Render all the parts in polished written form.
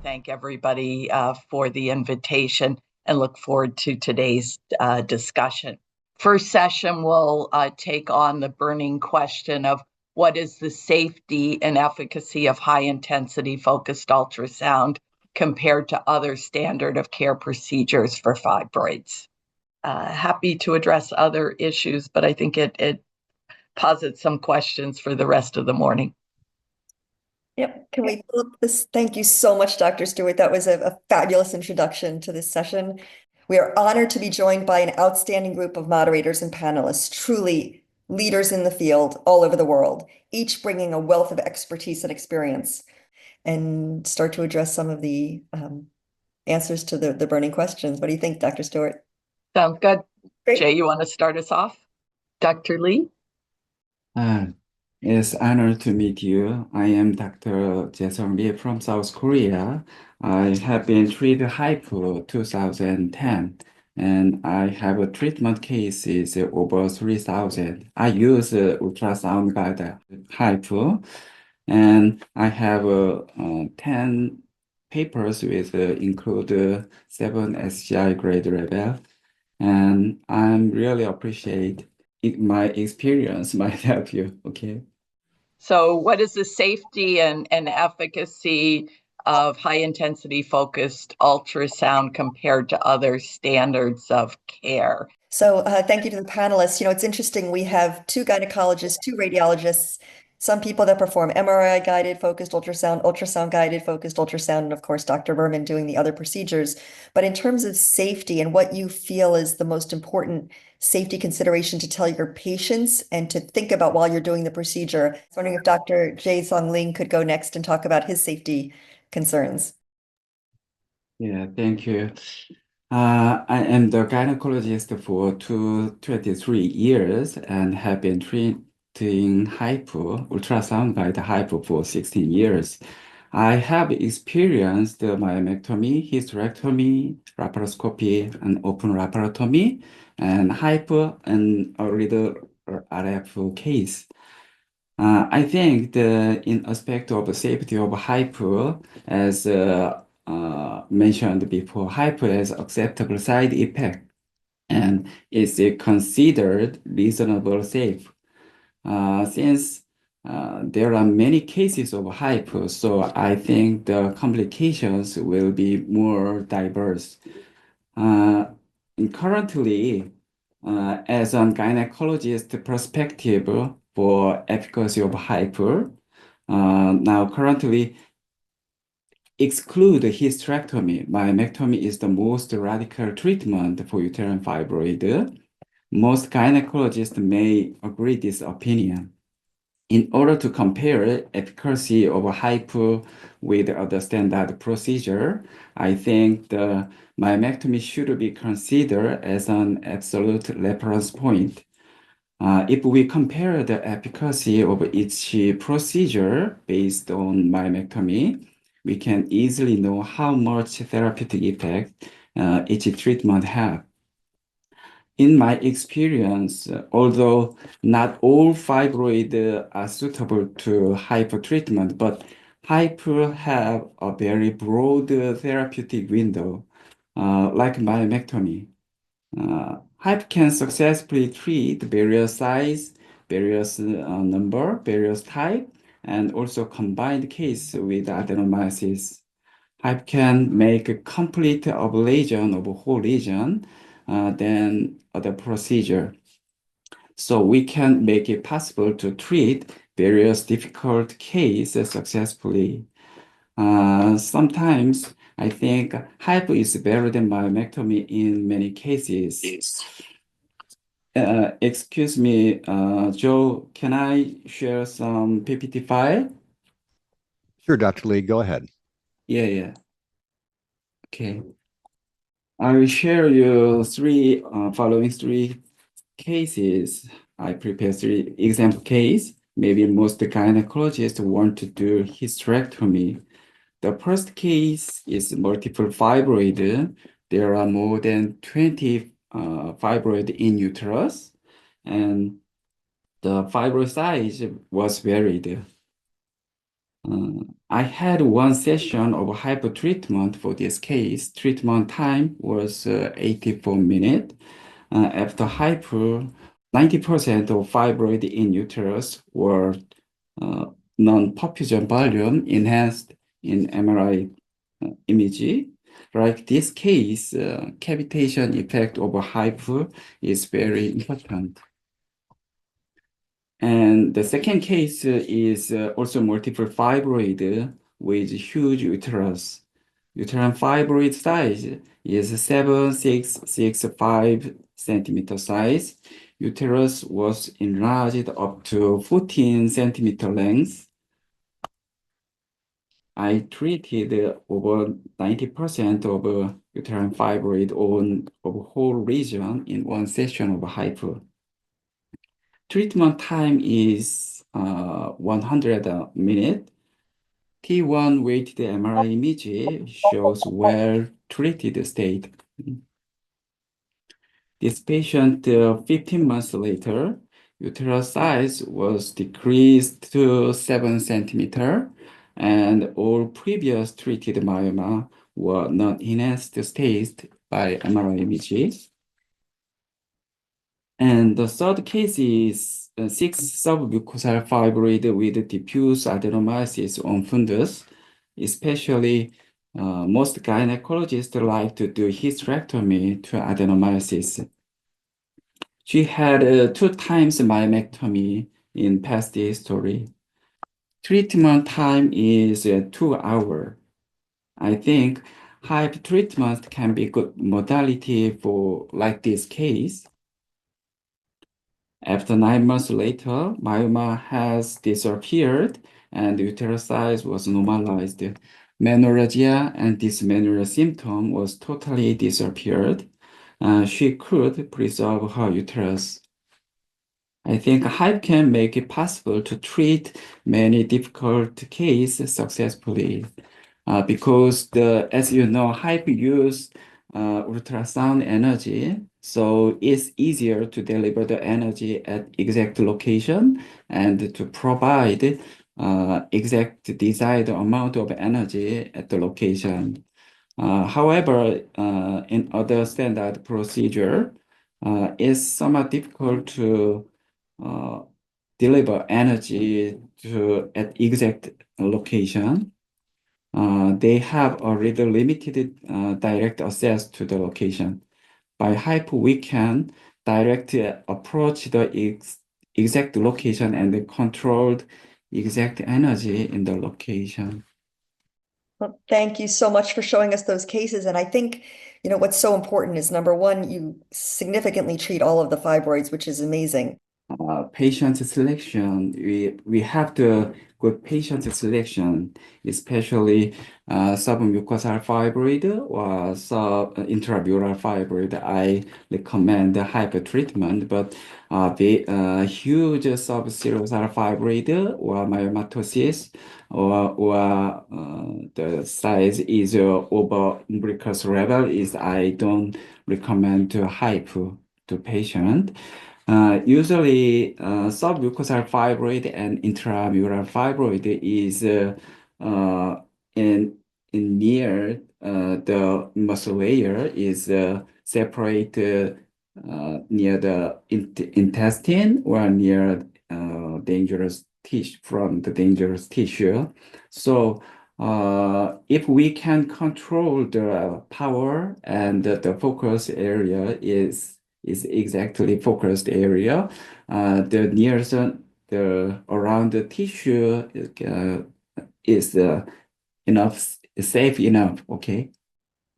thank everybody for the invitation and look forward to today's discussion. First session will take on the burning question of what is the safety and efficacy of high-intensity focused ultrasound compared to other standard of care procedures for fibroids. Happy to address other issues, but I think it posits some questions for the rest of the morning. Yep. Can we pull up this? Thank you so much, Dr. Stewart. That was a fabulous introduction to this session. We are honored to be joined by an outstanding group of moderators and panelists, truly leaders in the field all over the world, each bringing a wealth of expertise and experience, and start to address some of the answers to the burning questions. What do you think, Dr. Stewart? Sounds good. Great. Jay, you want to start us off? Dr. Lee? It's honored to meet you. I am Dr. Seong Lee from South Korea. I have been treated HIFU 2010, and I have a treatment cases over 3,000. I use ultrasound-guided HIFU, and I have 10 papers with include 7 SCI grade level, and I'm really appreciate my experience might help you. Okay. So what is the safety and efficacy of high-intensity focused ultrasound compared to other standards of care? So thank you to the panelists. You know, it's interesting. We have 2 gynecologists, 2 radiologists, some people that perform MRI-guided focused ultrasound, ultrasound-guided focused ultrasound, and of course, Dr. Berman doing the other procedures. But in terms of safety and what you feel is the most important safety consideration to tell your patients and to think about while you're doing the procedure, I was wondering if Dr. Jae-Sung Ling could go next and talk about his safety concerns. Yeah, thank you. I am the gynecologist for 23 years and have been treating HIFU, ultrasound-guided HIFU for 16 years. I have experienced myomectomy, hysterectomy, laparoscopy, and open laparotomy, and HIFU and a little RF case. I think in aspect of safety of HIFU, as mentioned before, HIFU has acceptable side effect and is considered reasonable safe. Since there are many cases of HIFU, so I think the complications will be more diverse. Currently, as a gynecologist perspective for efficacy of HIFU, now currently exclude hysterectomy. Myomectomy is the most radical treatment for uterine fibroid. Most gynecologists may agree this opinion. In order to compare efficacy of HIFU with other standard procedure, I think the myomectomy should be considered as an absolute reference point. If we compare the efficacy of each procedure based on myomectomy, we can easily know how much therapeutic effect each treatment has. In my experience, although not all fibroids are suitable to HIFU treatment, but HIFU have a very broad therapeutic window, like myomectomy. HIFU can successfully treat various size, various number, various type, and also combined case with adenomyosis. HIFU can make a complete ablation of a whole region than other procedure. So we can make it possible to treat various difficult cases successfully. Sometimes I think HIFU is better than myomectomy in many cases. Excuse me, Joe, can I share some PPT file? Sure, Dr. Lee, go ahead. Yeah. Okay. I will share you following 3 cases. I prepared 3 example case. Maybe most gynecologists want to do hysterectomy. The first case is multiple fibroid. There are more than 20 fibroid in uterus, and the fibroid size was varied. I had one session of HIFU treatment for this case. Treatment time was 84 minutes. After HIFU, 90% of fibroid in uterus were non-perfusion volume enhanced in MRI image. Like this case, cavitation effect of HIFU is very important. And the second case is also multiple fibroid with huge uterus. Uterine fibroid size is 7.665 centimeter size. Uterus was enlarged up to 14 centimeter length. I treated over 90% of uterine fibroid of whole region in one session of HIFU. Treatment time is 100 minutes. T1 weighted MRI image shows well-treated state. This patient, 15 months later, uterus size was decreased to 7 centimeter, and all previous treated myoma were not enhanced state by MRI image. And the third case is 6 submucosal fibroid with diffuse adenomyosis on fundus. Especially, most gynecologists like to do hysterectomy to adenomyosis. She had 2 times myomectomy in past history. Treatment time is 2 hours. I think HIFU treatment can be good modality for like this case. After 9 months later, myoma has disappeared and uterus size was normalized. Menorrhagia and dysmenorrhea symptom was totally disappeared. She could preserve her uterus. I think HIFU can make it possible to treat many difficult cases successfully. Because as you know, HIFU use ultrasound energy, so it's easier to deliver the energy at exact location and to provide exact desired amount of energy at the location. However, in other standard procedure, it's somewhat difficult to deliver energy at exact location. They have already limited direct access to the location. By HIFU, we can direct approach the exact location and controlled exact energy in the location. Well, thank you so much for showing us those cases. And I think, what's so important is number one, you significantly treat all of the fibroids, which is amazing. Patient selection, we have the good patient selection, especially submucosal fibroid or intramural fibroid. I recommend the HIFU treatment, but the huge subserosal fibroid or myomatosis or the size is over umbilicus level is I don't recommend to HIFU to patient. Usually, submucosal fibroid and intramural fibroid is in near the muscle layer is separate near the intestine or near dangerous tissue from the dangerous tissue. So if we can control the power and the focus area is exactly focused area. The nearest the around the tissue is enough safe enough. Okay.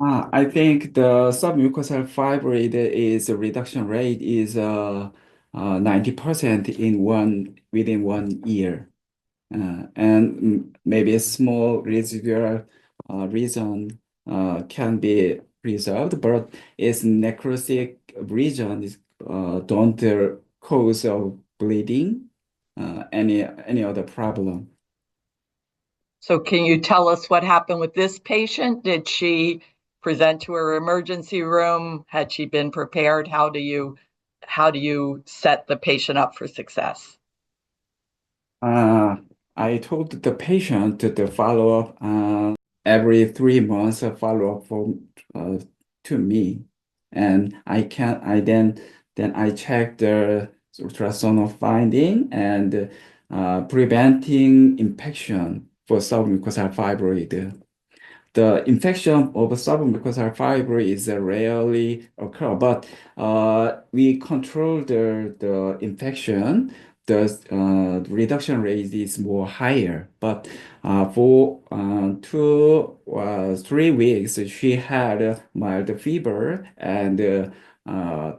I think the submucosal fibroid is reduction rate is 90% within 1 year, and maybe a small residual region can be preserved, but its necrotic region is don't cause of bleeding, any other problem. So can you tell us what happened with this patient? Did she present to her emergency room? Had she been prepared? How do you set the patient up for success? I told the patient to follow up every 3 months, follow up to me, and then I check the ultrasound finding and preventing infection for submucosal fibroid. The infection of submucosal fibroid is rarely occur, but we control the infection. The reduction rate is more higher. But for 2 or 3 weeks, she had a mild fever and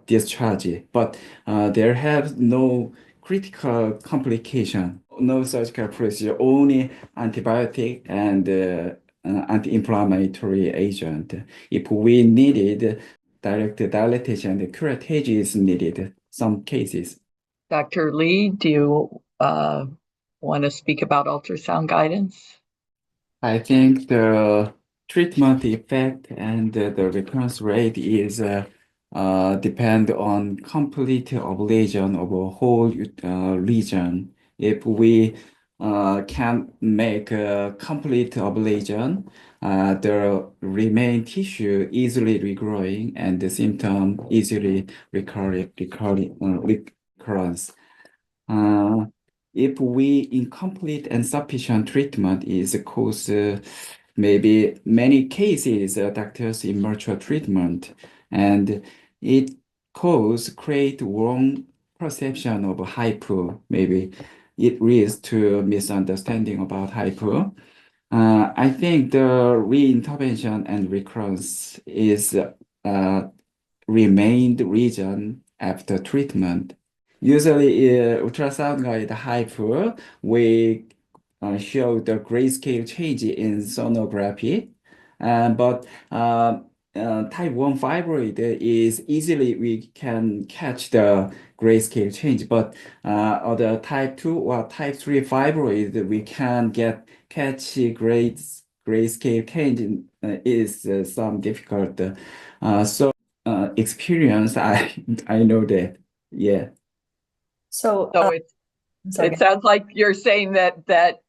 discharge. But there have no critical complication, no surgical procedure, only antibiotic and anti-inflammatory agent. If we needed direct dilatation, the curettage is needed, some cases. Dr. Lee, do you want to speak about ultrasound guidance? I think the treatment effect and the recurrence rate is depend on complete ablation of a whole region. If we can make a complete ablation, the remain tissue easily regrowing and the symptom easily recurrence. If we incomplete and insufficient treatment is cause maybe many cases doctors immature treatment and it create wrong perception of HIFU. Maybe it leads to misunderstanding about HIFU. I think the reintervention and recurrence is remained region after treatment. Usually, ultrasound-guided HIFU, we show the grayscale change in sonography, but type 1 fibroid is easily we can catch the grayscale change, but other type 2 or type 3 fibroid, we can catch grayscale change is some difficult. So experience, I know that, yeah. So, So I'm sorry. it sounds like you're saying that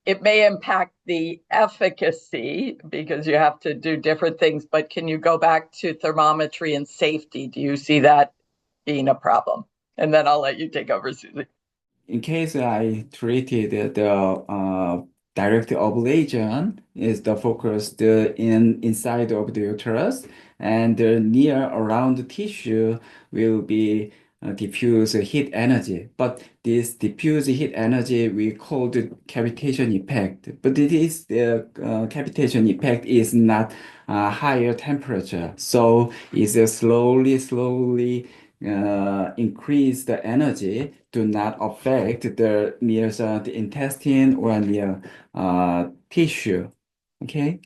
it may impact the efficacy because you have to do different things, but can you go back to thermometry and safety? Do you see that being a problem? And then I'll let you take over, Susie. In case I treated the direct ablation is the focus inside of the uterus, and the near around the tissue will be diffuse heat energy. But this diffuse heat energy we call the cavitation effect. But it is the cavitation effect is not higher temperature, so it's a slowly increase the energy do not affect the near the intestine or near tissue. Okay.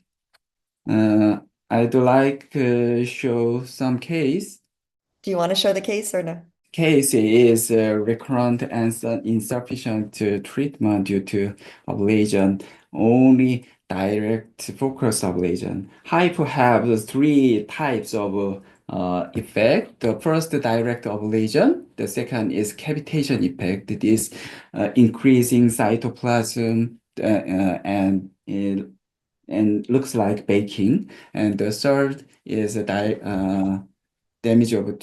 I'd like to show some case. Do you want to show the case or no? Case is recurrent and insufficient treatment due to ablation, only direct focus ablation. HIFU have 3 types of effect. The first, direct ablation. The second is cavitation effect. It is increasing cytoplasm and looks like baking. And the third is damage of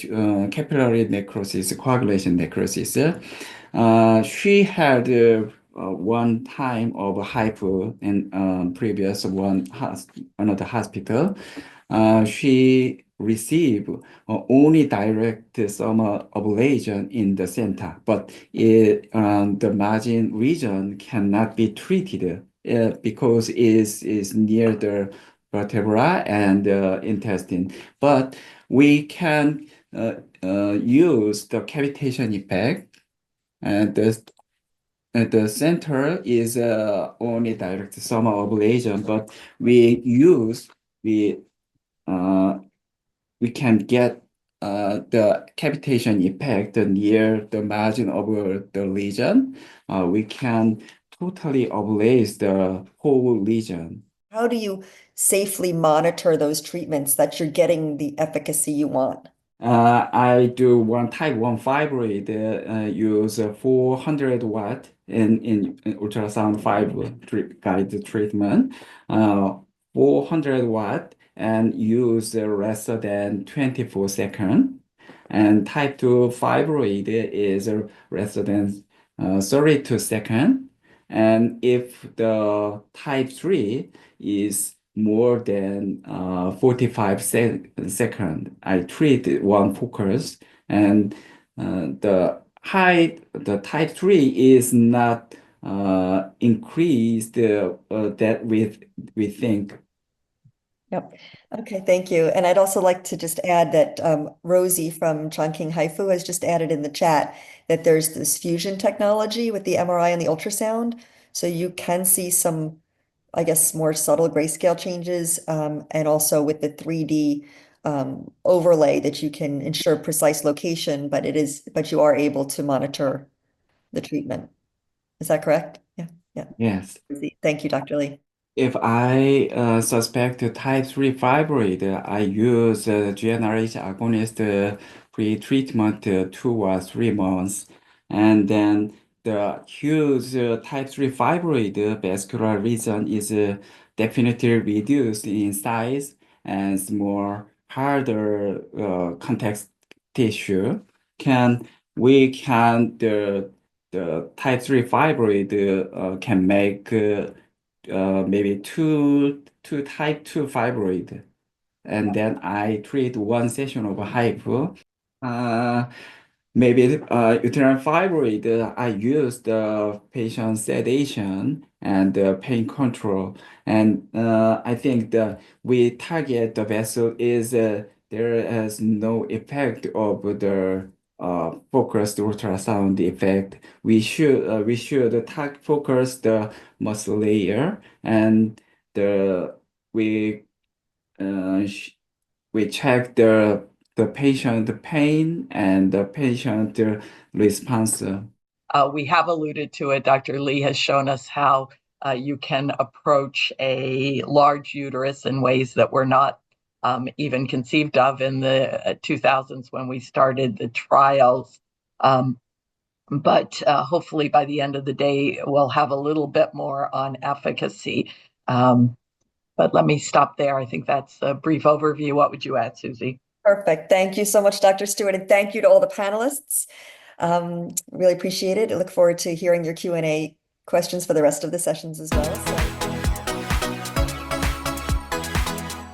capillary necrosis, coagulation necrosis. She had one time of HIFU in previous another hospital. She received only direct thermal ablation in the center, but the margin region cannot be treated because it is near the vertebra and intestine. But we can use the cavitation effect, and the center is only direct thermal ablation, but we can get the cavitation effect near the margin of the lesion. We can totally ablate the whole lesion. How do you safely monitor those treatments that you're getting the efficacy you want? I do one type 1 fibroid, use 400 watt in ultrasound 5 guided treatment, 400 watt and use less than 24 seconds. And type 2 fibroid is less than 32 seconds. And if the type 3 is more than 45 seconds, I treat one focus. And the type 3 is not increased that we think. Yep. Okay, thank you. And I'd also like to just add that Rosie from Chongqing HIFU has just added in the chat that there's this fusion technology with the MRI and the ultrasound. So you can see some, I guess, more subtle grayscale changes, and also with the 3D overlay that you can ensure precise location, but you are able to monitor the treatment. Is that correct? Yeah. Yes. Thank you, Dr. Lee. If I suspect type 3 fibroid, I use GnRH agonist pre-treatment 2 or 3 months. And then the huge type 3 fibroid vascular region is definitely reduced in size and it's more harder contact tissue. The type 3 fibroid can make maybe two type 2 fibroid, and then I treat one session of HIFU. Maybe uterine fibroid, I use the patient sedation and pain control, and I think we target the vessel is there is no effect of the focused ultrasound effect. We should focus the muscle layer and we check the patient pain and the patient response. We have alluded to it. Dr. Lee has shown us how you can approach a large uterus in ways that were not even conceived of in the 2000s when we started the trials. But hopefully by the end of the day, we'll have a little bit more on efficacy. But let me stop there. I think that's a brief overview. What would you add, Susie? Perfect. Thank you so much, Dr. Stewart, and thank you to all the panelists. Really appreciate it. I look forward to hearing your Q&A questions for the rest of the sessions as well. So.